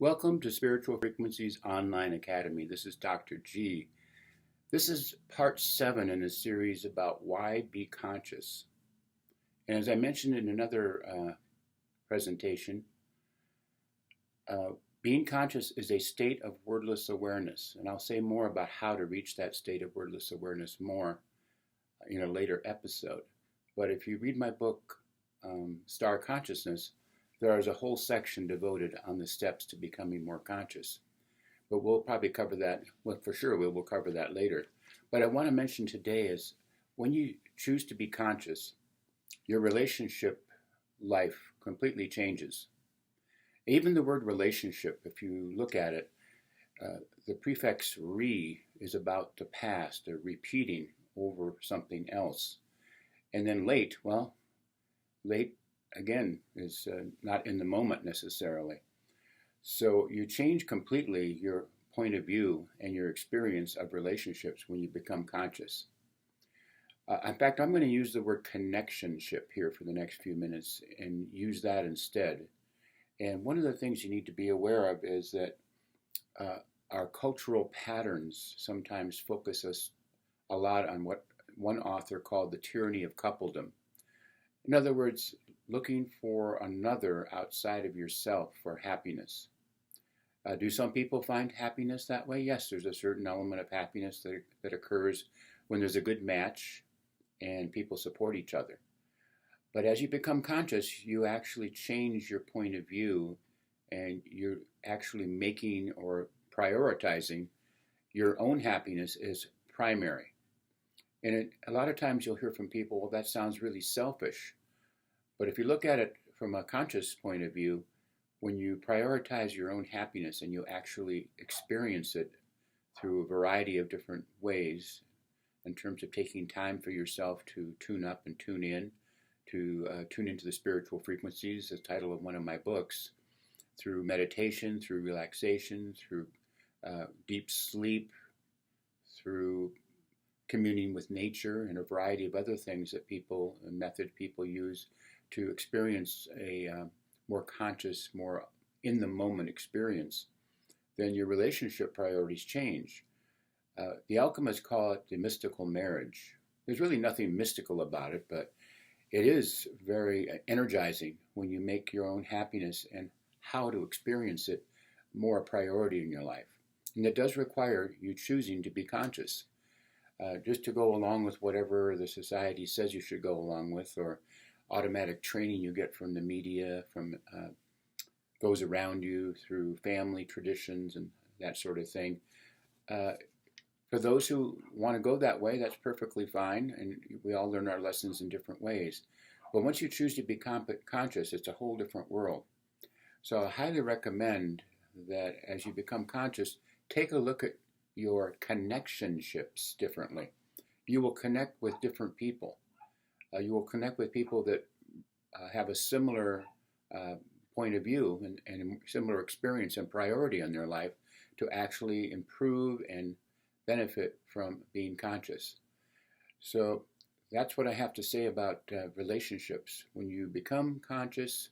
Welcome to Spiritual Frequencies Online Academy. This is Dr. G. This is part 7 in a series about why be conscious. And as I mentioned in another presentation, uh, being conscious is a state of wordless awareness. And I'll say more about how to reach that state of wordless awareness more in a later episode. But if you read my book, Star Consciousness, there is a whole section devoted on the steps to becoming more conscious. But we'll probably cover that, well, for sure, we will cover that later. But I want to mention today is when you choose to be conscious, your relationship life completely changes. Even the word relationship, if you look at it, the prefix re is about the past, or repeating over something else. And then late, well, late again is not in the moment necessarily. So you change completely your point of view and your experience of relationships when you become conscious. In fact, I'm going to use the word connectionship here for the next few minutes and use that instead. And one of the things you need to be aware of is that our cultural patterns sometimes focus us a lot on what one author called the tyranny of coupledom. In other words, looking for another outside of yourself for happiness. Do some people find happiness that way? Yes, there's a certain element of happiness that occurs when there's a good match and people support each other. But as you become conscious, you actually change your point of view and you're actually making or prioritizing your own happiness as primary. And a lot of times you'll hear from people, well, that sounds really selfish. But if you look at it from a conscious point of view, when you prioritize your own happiness and you actually experience it through a variety of different ways, in terms of taking time for yourself to tune up and tune in, to tune into the spiritual frequencies, the title of one of my books, through meditation, through relaxation, through deep sleep, through communing with nature, and a variety of other things that people and methods people use to experience a more conscious, more in the moment experience, then your relationship priorities change. The alchemists call it the mystical marriage. There's really nothing mystical about it, but it is very energizing when you make your own happiness and how to experience it more a priority in your life. And it does require you choosing to be conscious. Just to go along with whatever the society says you should go along with, or automatic training you get from the media, from those around you, through family traditions and that sort of thing. For those who want to go that way, that's perfectly fine, and we all learn our lessons in different ways. But once you choose to be conscious, it's a whole different world. So I highly recommend that as you become conscious, take a look at your connectionships differently. You will connect with different people. You will connect with people that have a similar point of view and a similar experience and priority in their life to actually improve and benefit from being conscious. So that's what I have to say about relationships. When you become conscious,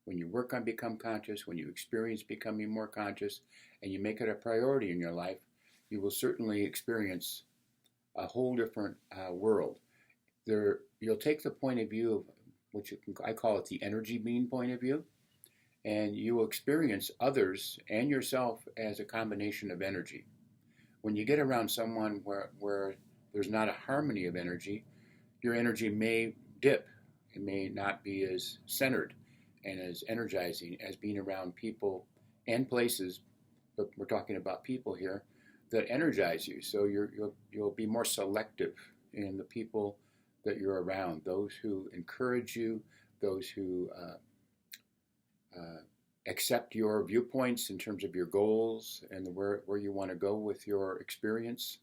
when you work on become conscious, when you experience becoming more conscious, and you make it a priority in your life, you will certainly experience a whole different world. You'll take the point of view of, which I call it the energy being point of view, and you will experience others and yourself as a combination of energy. When you get around someone where there's not a harmony of energy, your energy may dip. It may not be as centered and as energizing as being around people and places, but we're talking about people here, that energize you. So you'll be more selective in the people that you're around, those who encourage you, those who accept your viewpoints in terms of your goals and where you want to go with your experience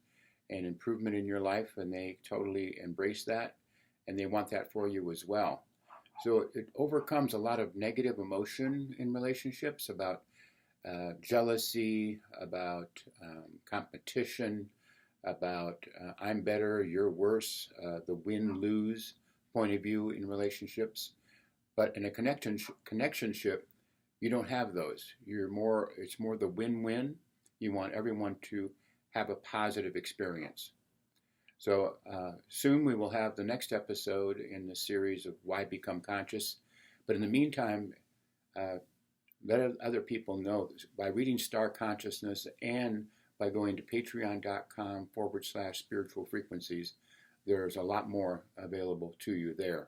and improvement in your life, and they totally embrace that, and they want that for you as well. So it overcomes a lot of negative emotion in relationships about jealousy, about competition, about I'm better, you're worse, the win-lose point of view in relationships. But in a connectionship, You don't have those. It's more the win-win. You want everyone to have a positive experience. So soon we will have the next episode in the series of Why Become Conscious. But in the meantime, let other people know by reading Star Consciousness and by going to patreon.com/spiritual frequencies. There's a lot more available to you there.